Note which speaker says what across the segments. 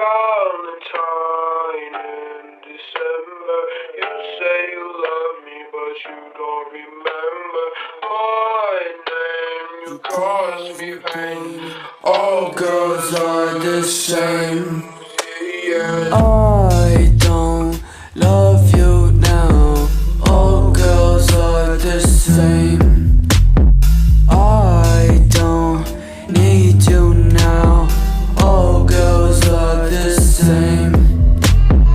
Speaker 1: Valentine in December. You say you love me, but you don't remember my name. You cause me pain. All girls are the same. Yeah.
Speaker 2: I don't love you now. All girls are the same. I don't need you now. All girls are the same.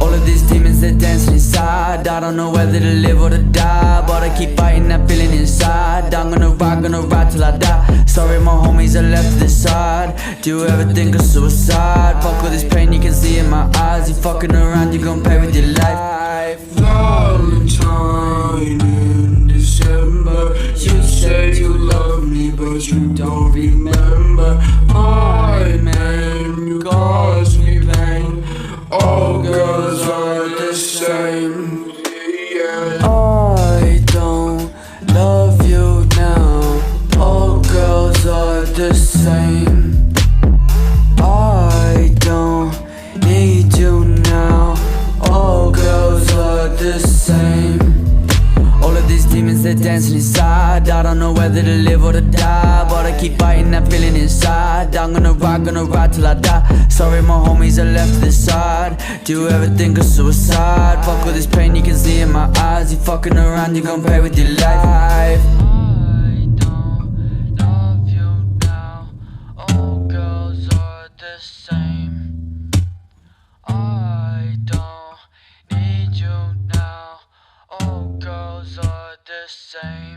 Speaker 2: All of these demons, they're dancing inside. I don't know whether to live or to die, but I keep fighting that feeling inside. I'm gonna ride till I die. Sorry my homies are left to the side. Do you ever think of suicide? Fuck all this pain you can see in my eyes. You fucking around, you gon' pay with your life.
Speaker 1: Valentine in December. You say you love me, but you don't remember my name. You cause me pain. All girls are the same. Yeah.
Speaker 2: I don't love you now. All girls are the same. I don't need you now. All girls are the same. All of these demons, they're dancing inside. I don't know whether to live or to die, but I keep fighting that feeling inside. I'm gonna ride till I die. Sorry my homies are left to the side. Do you ever think of suicide? Fuck all this pain you can see in my eyes. You fucking around, you gon' pay with your life. I don't love you now. All girls are the same. I don't need you now. All girls are the same.